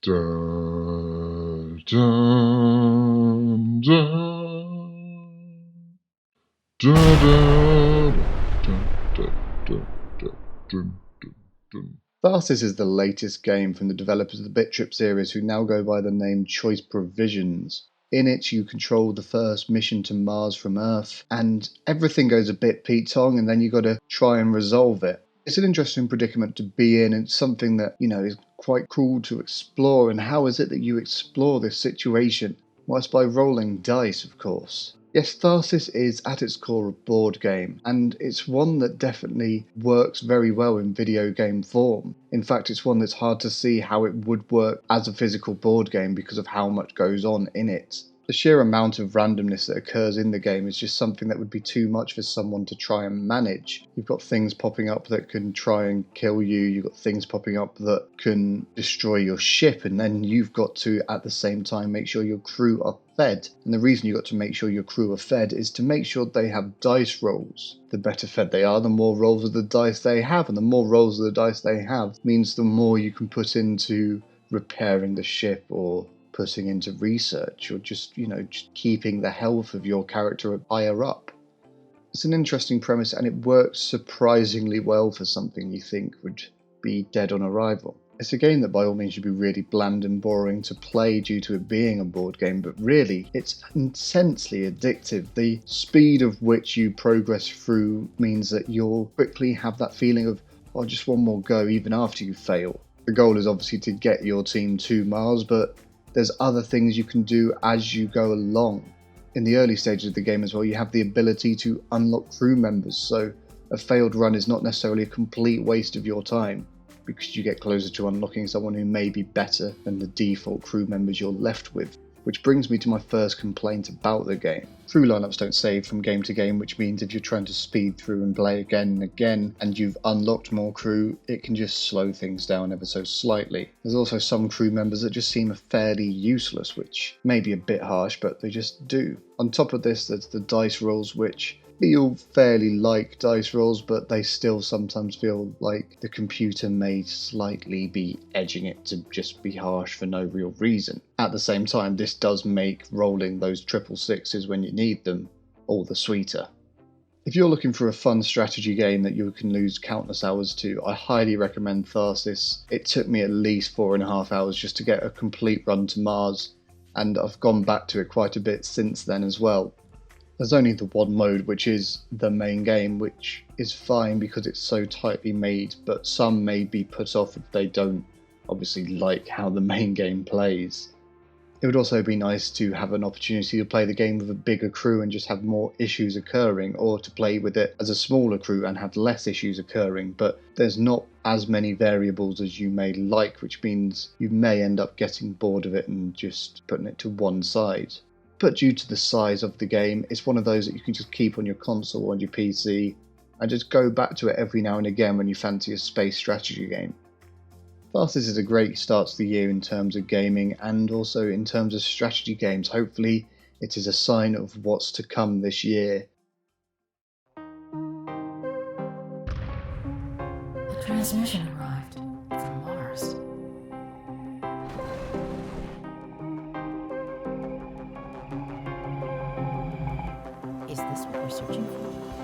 Dun, dun, dun. Dun, dun, dun, dun, dun, dun, dun, dun. Tharsis is the latest game from the developers of the bit.trip series, who now go by the name Choice Provisions. In it, you control the first mission to Mars from Earth, and everything goes a bit Pete-tong, and then you got to try and resolve it. It's an interesting predicament to be in, and it's something that, is quite cool to explore. And how is it that you explore this situation? Well, it's by rolling dice, of course. Yes, Tharsis is at its core a board game, and it's one that definitely works very well in video game form. In fact, it's one that's hard to see how it would work as a physical board game because of how much goes on in it. The sheer amount of randomness that occurs in the game is just something that would be too much for someone to try and manage. You've got things popping up that can try and kill you, you've got things popping up that can destroy your ship, and then you've got to, at the same time, make sure your crew are fed. And the reason you've got to make sure your crew are fed is to make sure they have dice rolls. The better fed they are, the more rolls of the dice they have, and the more rolls of the dice they have means the more you can put into repairing the ship, or putting into research, or just keeping the health of your character higher up. It's an interesting premise, and it works surprisingly well for something you think would be dead on arrival. It's a game that by all means should be really bland and boring to play due to it being a board game, but really it's intensely addictive. The speed of which you progress through means that you'll quickly have that feeling of, oh, just one more go even after you fail. The goal is obviously to get your team to Mars, but there's other things you can do as you go along. In the early stages of the game as well, you have the ability to unlock crew members, so a failed run is not necessarily a complete waste of your time, because you get closer to unlocking someone who may be better than the default crew members you're left with. Which brings me to my first complaint about the game. Crew lineups don't save from game to game, which means if you're trying to speed through and play again and again, and you've unlocked more crew, it can just slow things down ever so slightly. There's also some crew members that just seem fairly useless, which may be a bit harsh, but they just do. On top of this, there's the dice rolls, which feel fairly like dice rolls, but they still sometimes feel like the computer may slightly be edging it to just be harsh for no real reason. At the same time, this does make rolling those 666s when you need them all the sweeter. If you're looking for a fun strategy game that you can lose countless hours to, I highly recommend Tharsis. It took me at least 4.5 hours just to get a complete run to Mars, and I've gone back to it quite a bit since then as well. There's only the one mode, which is the main game, which is fine because it's so tightly made, but some may be put off if they don't obviously like how the main game plays. It would also be nice to have an opportunity to play the game with a bigger crew and just have more issues occurring, or to play with it as a smaller crew and have less issues occurring, but there's not as many variables as you may like, which means you may end up getting bored of it and just putting it to one side. But due to the size of the game, it's one of those that you can just keep on your console or on your PC and just go back to it every now and again when you fancy a space strategy game. Tharsis is a great start to the year in terms of gaming and also in terms of strategy games. Hopefully it is a sign of what's to come this year. A transmission arrived from Mars. Is this what we're searching for?